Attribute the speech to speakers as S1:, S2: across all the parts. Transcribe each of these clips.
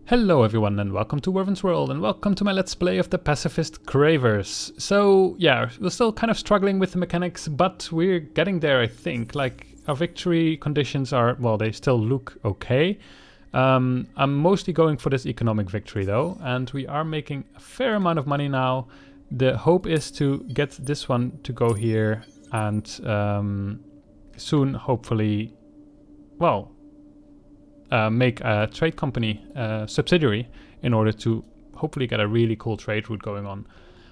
S1: Hello everyone and welcome to Werven's World and welcome to my Let's Play of the Pacifist Cravers. So yeah, we're still kind of struggling with the mechanics, but we're getting there I think. Like our victory conditions are, well, they still look okay. I'm mostly going for this economic victory though, and we are making a fair amount of money now. The hope is to get this one to go here and soon hopefully, well, make a trade company subsidiary in order to hopefully get a really cool trade route going on.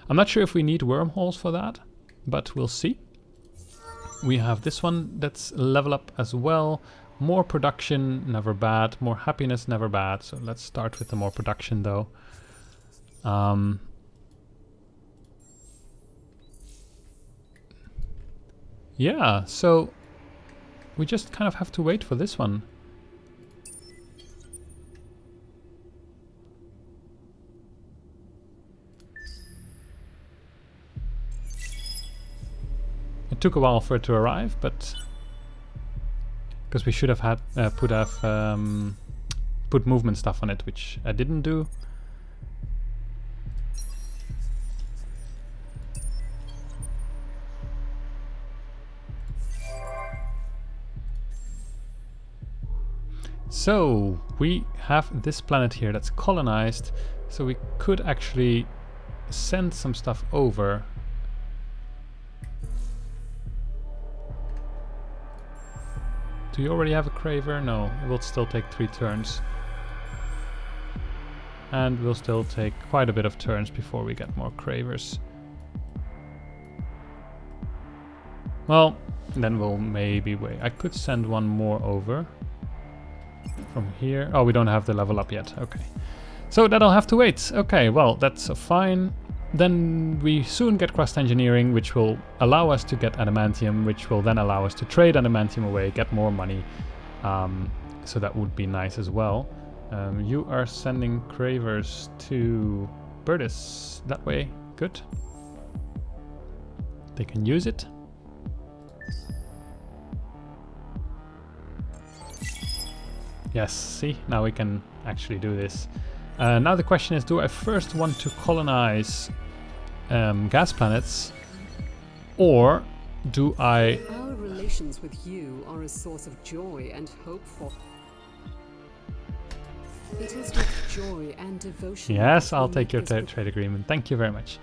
S1: I'm not sure if we need wormholes for that, but we'll see. We have this one that's level up as well. More production, never bad. More happiness, never bad. So let's start with the more production though. Yeah, so we just kind of have to wait for this one. It took a while for it to arrive, but because we should have had put movement stuff on it, which I didn't do. So we have this planet here that's colonized, so we could actually send some stuff over. Do you already have a Craver? No, it will still take 3 turns. And we'll still take quite a bit of turns before we get more Cravers. Well, then we'll maybe wait. I could send one more over from here. Oh, we don't have the level up yet. Okay. So that'll have to wait. Okay, well, that's fine. Then we soon get crust engineering, which will allow us to get adamantium, which will then allow us to trade adamantium away, get more money. So that would be nice as well. You are sending Cravers to Burdis that way. Good. They can use it. Yes, see, now we can actually do this. Now the question is, do I first want to colonize gas planets, or do I...
S2: Our relations with you are a source of joy and hope for... It is with joy and devotion...
S1: Yes, I'll take your trade agreement. Thank you very much.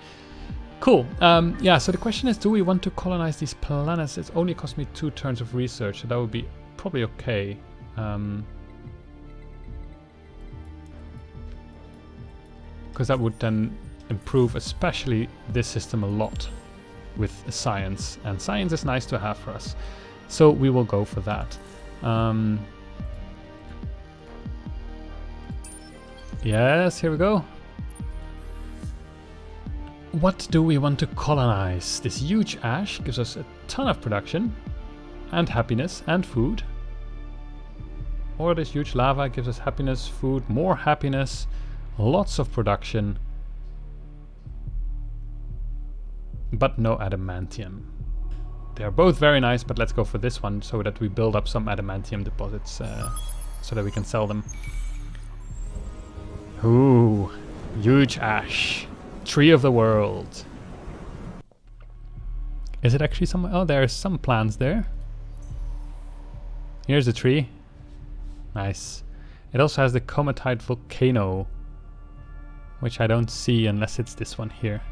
S1: Cool. Yeah, so the question is, do we want to colonize these planets? It's only cost me 2 turns of research, so that would be probably okay. Because that would then improve especially this system a lot with science, and science is nice to have for us, so we will go for that. Yes, here we go. What do we want to colonize? This huge ash gives us a ton of production and happiness and food, or this huge lava gives us happiness, food, more happiness, lots of production, but no adamantium. They are both very nice, but let's go for this one so that we build up some adamantium deposits so that we can sell them. Ooh, huge ash. Tree of the world. Is it actually some... Oh, there are some plants there. Here's a tree. Nice. It also has the cometite volcano, which I don't see unless it's this one here.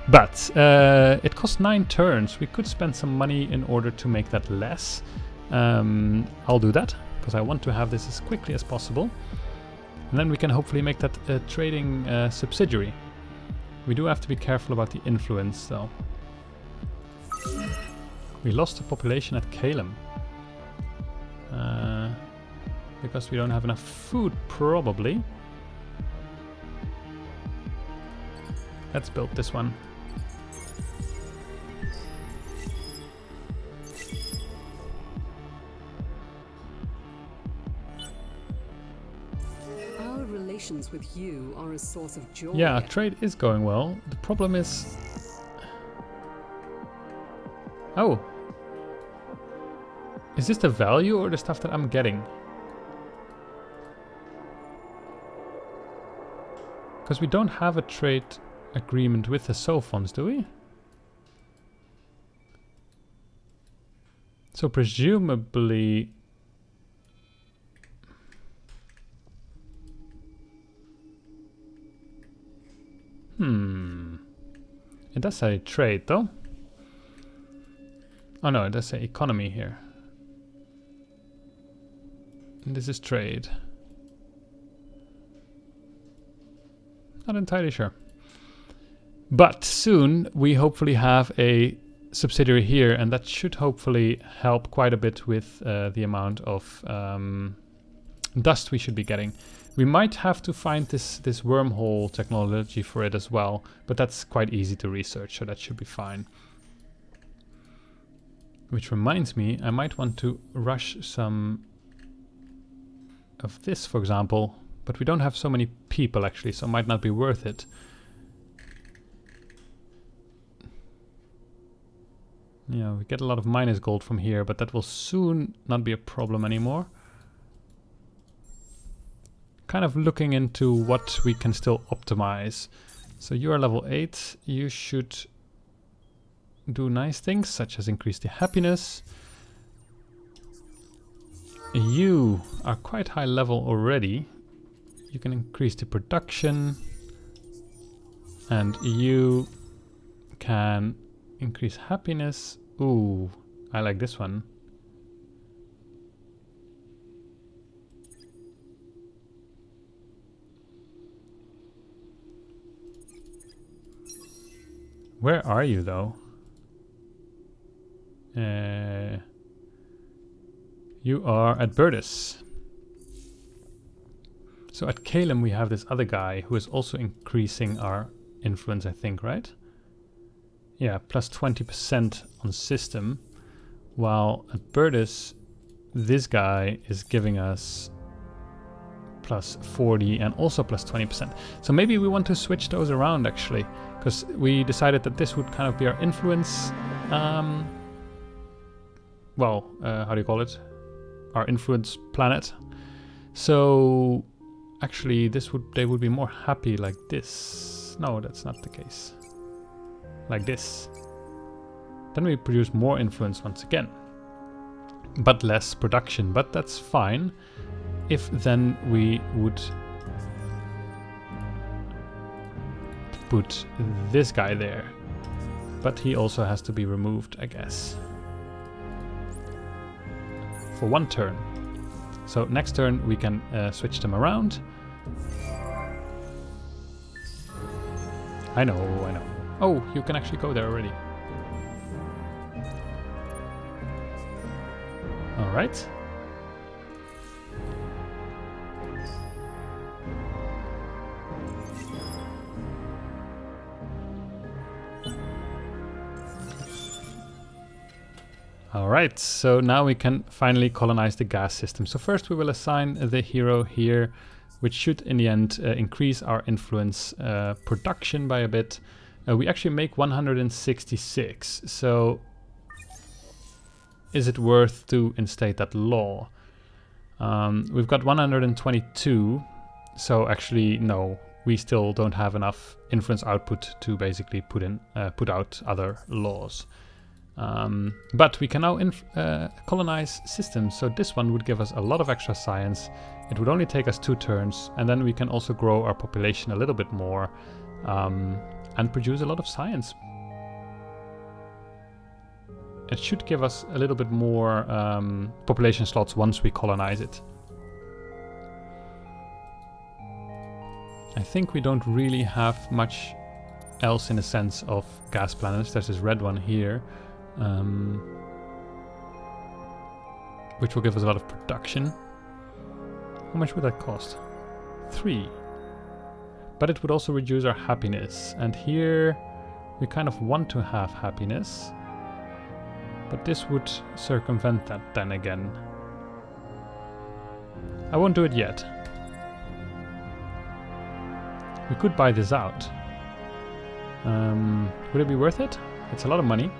S1: But it costs 9 turns. We could spend some money in order to make that less. I'll do that, because I want to have this as quickly as possible. And then we can hopefully make that a trading subsidiary. We do have to be careful about the influence, though. We lost the population at Calem. Because we don't have enough food, probably. Let's build this one.
S2: Our relations with you are a source of joy.
S1: Yeah, trade is going well. The problem is... Oh. Is this the value or the stuff that I'm getting? Because we don't have a trade agreement with the Sophons, do we? So presumably... It does say trade though. Oh no, it does say economy here. And this is trade. Not entirely sure. But soon we hopefully have a subsidiary here, and that should hopefully help quite a bit with the amount of dust we should be getting. We might have to find this wormhole technology for it as well, but that's quite easy to research, so that should be fine. Which reminds me, I might want to rush some of this, for example, but we don't have so many people actually, so it might not be worth it. Yeah, we get a lot of minus gold from here, but that will soon not be a problem anymore. Kind of looking into what we can still optimize. So you are level 8, you should do nice things such as increase the happiness. You are quite high level already. You can increase the production, and you can increase happiness. Ooh, I like this one. Where are you though? You are at Burtis. So at Calem we have this other guy who is also increasing our influence, I think, right? Yeah, plus 20% on system. While at Burtis, this guy is giving us plus 40 and also plus 20%. So maybe we want to switch those around actually, because we decided that this would kind of be our influence, well, how do you call it? Our influence planet. So actually they would be more happy like this. No, that's not the case. Like this. Then we produce more influence once again, but less production, but that's fine. If then we would put this guy there, but he also has to be removed, I guess, for one turn. So next turn we can switch them around. I know. Oh, you can actually go there already. All right. Alright, so now we can finally colonize the gas system. So first we will assign the hero here, which should in the end increase our influence production by a bit. We actually make 166, so is it worth to instate that law? We've got 122, so actually no, we still don't have enough influence output to basically put out other laws. But we can now colonize systems, so this one would give us a lot of extra science. It would only take us 2 turns, and then we can also grow our population a little bit more and produce a lot of science. It should give us a little bit more population slots once we colonize it. I think we don't really have much else in the sense of gas planets. There's this red one here. Which will give us a lot of production. How much would that cost? 3. But it would also reduce our happiness. And here we kind of want to have happiness. But this would circumvent that then again. I won't do it yet. We could buy this out. Would it be worth it? It's a lot of money.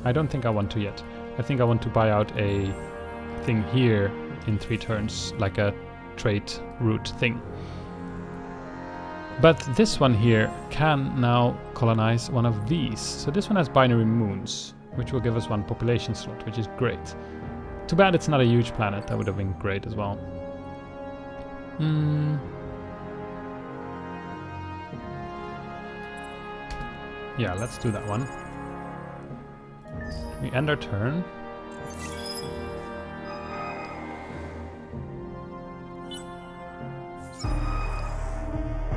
S1: I don't think I want to yet. I think I want to buy out a thing here in 3 turns, like a trade route thing. But this one here can now colonize one of these. So this one has binary moons, which will give us 1 population slot, which is great. Too bad it's not a huge planet. That would have been great as well. Yeah, let's do that one. We end our turn.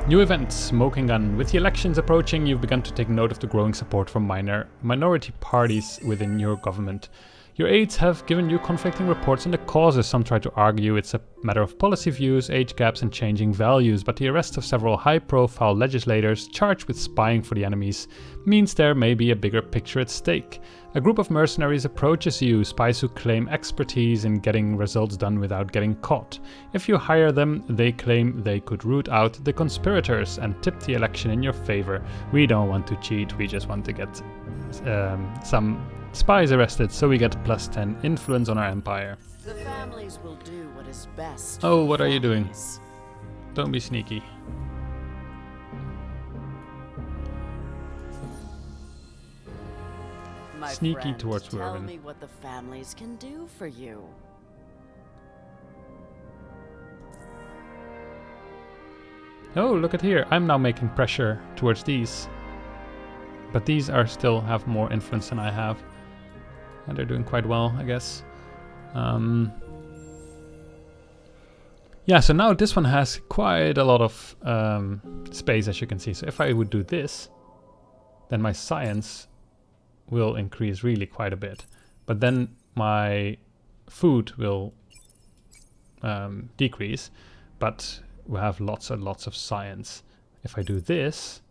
S1: New event, Smoking Gun. With the elections approaching, you've begun to take note of the growing support from minority parties within your government. Your aides have given you conflicting reports on the causes. Some try to argue it's a matter of policy views, age gaps and changing values, but the arrest of several high-profile legislators charged with spying for the enemies means there may be a bigger picture at stake. A group of mercenaries approaches you, spies who claim expertise in getting results done without getting caught. If you hire them, they claim they could root out the conspirators and tip the election in your favor. We don't want to cheat, we just want to get some spies arrested, so we get +10 influence on our empire.
S3: The families will do what is best.
S1: Oh, what are you doing? Don't be sneaky.
S3: My
S1: Sneaky
S3: friend,
S1: towards
S3: tell
S1: Werven.
S3: me what the families can do for you.
S1: Oh, look at here. I'm now making pressure towards these. But these are still have more influence than I have. And they're doing quite well, I guess. Yeah, so now this one has quite a lot of space, as you can see. So if I would do this, then my science will increase really quite a bit. But then my food will decrease. But we have lots and lots of science. If I do this,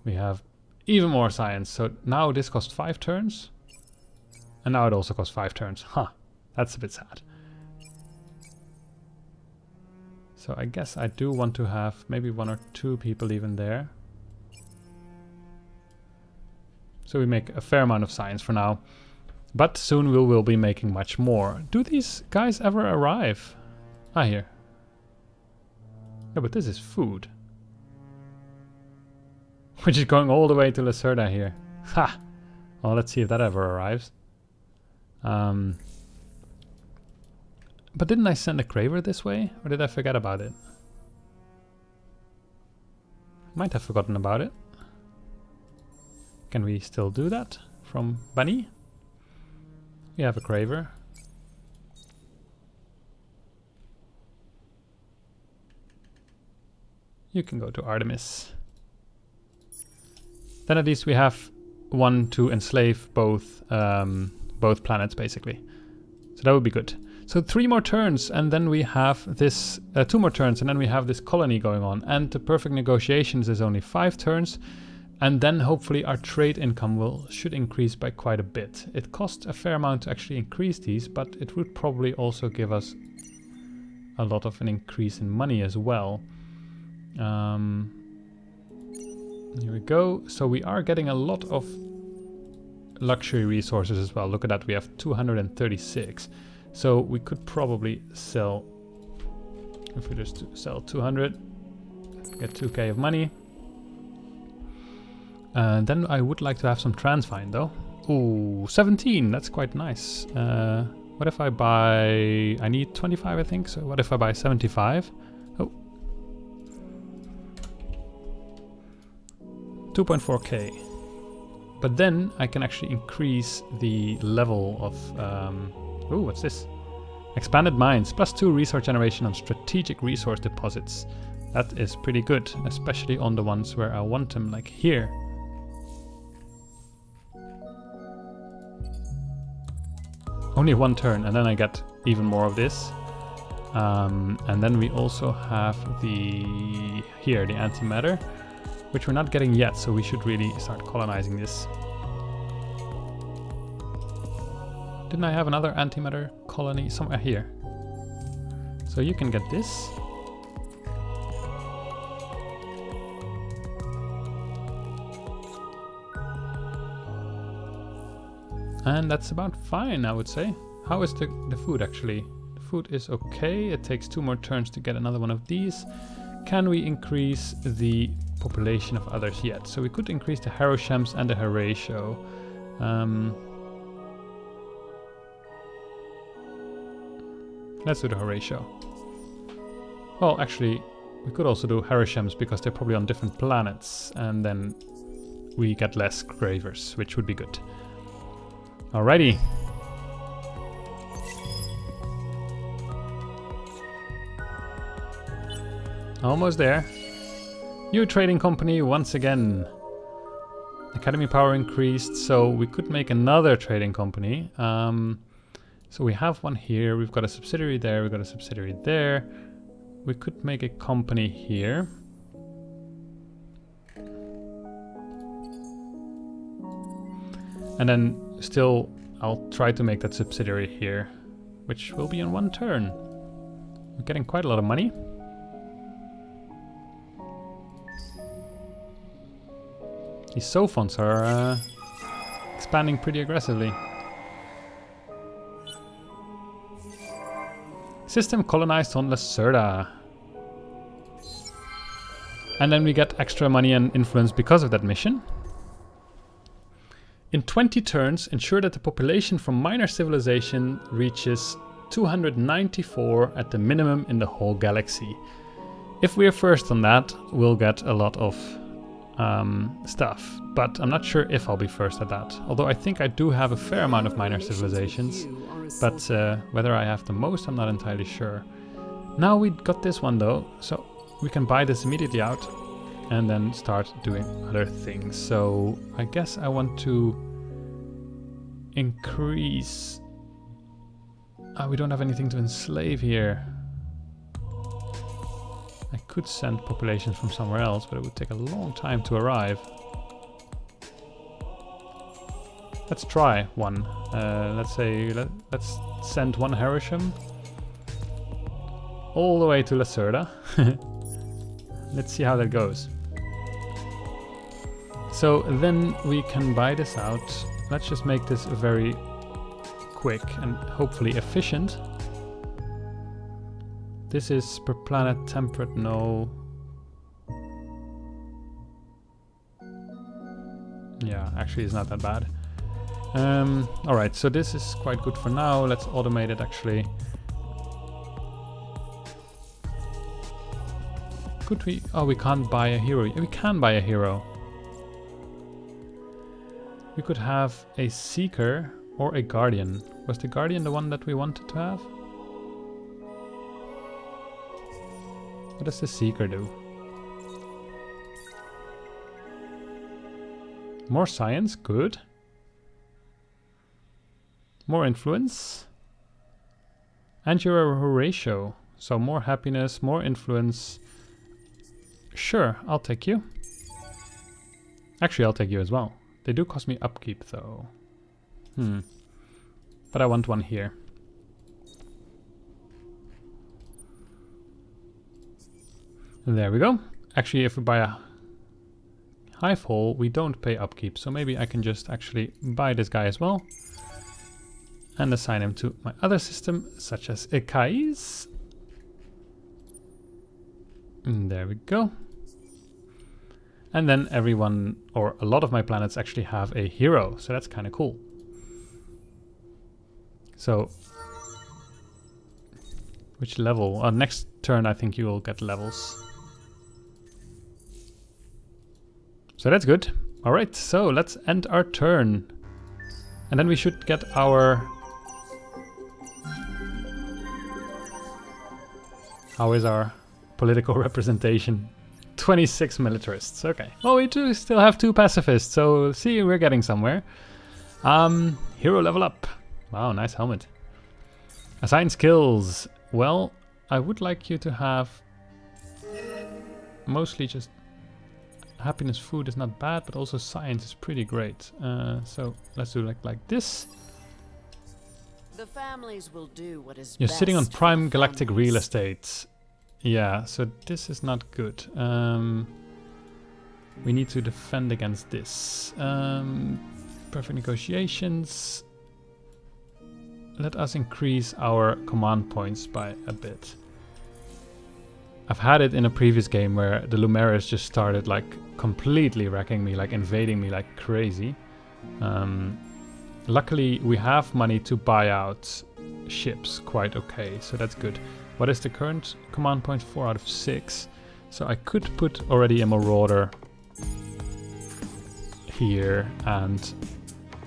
S1: we have even more science. So now this costs 5 turns. And now it also costs 5 turns. Huh, that's a bit sad. So I guess I do want to have maybe 1 or 2 people even there. So we make a fair amount of science for now. But soon we will be making much more. Do these guys ever arrive? Ah, here. No, but this is food. Which is going all the way to Lacerda here. Ha! Well, let's see if that ever arrives. But didn't I send a Craver this way? Or did I forget about it? Might have forgotten about it. Can we still do that from Bunny? We have a Craver. You can go to Artemis. Then at least we have 1 to enslave both planets, basically. So that would be good. So 3 more turns, and then we have this 2 more turns, and then we have this colony going on. And the perfect negotiations is only 5 turns, and then hopefully our trade income should increase by quite a bit. It costs a fair amount to actually increase these, but it would probably also give us a lot of an increase in money as well. Here we go. So we are getting a lot of luxury resources as well. Look at that, we have 236. So we could probably sell, if we just sell 200, get 2k of money. Then I would like to have some transfine though. Ooh, 17, that's quite nice. What if I buy, I need 25 I think, so what if I buy 75? Oh. 2.4k. But then I can actually increase the level of, ooh, what's this? Expanded mines, +2 resource generation on strategic resource deposits. That is pretty good, especially on the ones where I want them, like here. Only 1 turn, and then I get even more of this. And then we also have the antimatter, which we're not getting yet, so we should really start colonizing this. Didn't I have another antimatter colony somewhere here? So you can get this. And that's about fine, I would say. How is the food actually? The food is okay. It takes 2 more turns to get another one of these. can we increase the population of others yet? So we could increase the Haroshams and the Horatio. Let's do the Horatio. Well, actually, we could also do Haroshams because they're probably on different planets, and then we get less Cravers, which would be good. Alrighty. Almost there. New trading company once again. Academy power increased, so we could make another trading company. So we have one here, we've got a subsidiary there, we've got a subsidiary there. We could make a company here. And then still, I'll try to make that subsidiary here, which will be in one turn. We're getting quite a lot of money. These Sophons are expanding pretty aggressively. System colonized on Lacerda. And then we get extra money and influence because of that mission. In 20 turns, ensure that the population from minor civilization reaches 294 at the minimum in the whole galaxy. If we're first on that, we'll get a lot of stuff, but I'm not sure if I'll be first at that. Although I think I do have a fair amount of minor civilizations, but whether I have the most, I'm not entirely sure. Now we got this one though, so we can buy this immediately out and then start doing other things. So I guess I want to increase... we don't have anything to enslave here. I could send populations from somewhere else, but it would take a long time to arrive. Let's try one. Let's say, let's send one Harosham all the way to Lacerda. Let's see how that goes. So then we can buy this out. Let's just make this very quick and hopefully efficient. This is per planet temperate, no. Yeah, actually it's not that bad. Alright, so this is quite good for now. Let's automate it actually. Could we? Oh, we can't buy a hero. We can buy a hero. We could have a Seeker or a Guardian. Was the Guardian the one that we wanted to have? What does the Seeker do? More science, good. More influence. And you're a Horatio. So more happiness, more influence. Sure, I'll take you. Actually, I'll take you as well. They do cost me upkeep though. But I want one here. There we go. Actually, if we buy a hive hole, we don't pay upkeep. So maybe I can just actually buy this guy as well. And assign him to my other system, such as Ekais. And there we go. And then everyone, or a lot of my planets actually have a hero. So that's kind of cool. So, which level? Next turn I think you will get levels. So that's good. Alright, so let's end our turn. And then we should get our... How is our political representation? 26 militarists, okay. Well, we do still have 2 pacifists, so see, we're getting somewhere. Hero level up. Wow, nice helmet. Assign skills. Well, I would like you to have mostly just happiness. Food is not bad, but also science is pretty great. So let's do like this.
S3: The families will do what is
S1: You're
S3: best
S1: sitting on
S3: for
S1: prime
S3: the
S1: galactic
S3: families.
S1: real estate. Yeah, so this is not good. We need to defend against this. Perfect negotiations. Let us increase our command points by a bit. I've had it in a previous game where the Lumeris just started like completely wrecking me, like invading me like crazy. Luckily we have money to buy out ships quite okay, so that's good. What is the current command point? 4 out of 6. So I could put already a Marauder here and...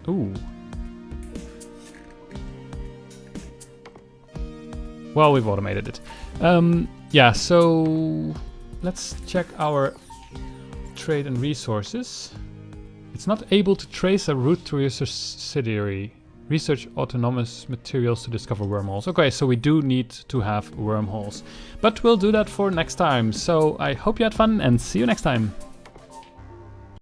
S1: Ooh. Well, we've automated it. Yeah, so let's check our trade and resources. It's not able to trace a route to your subsidiary. Research autonomous materials to discover wormholes. Okay, so we do need to have wormholes. But we'll do that for next time. So I hope you had fun and see you next time.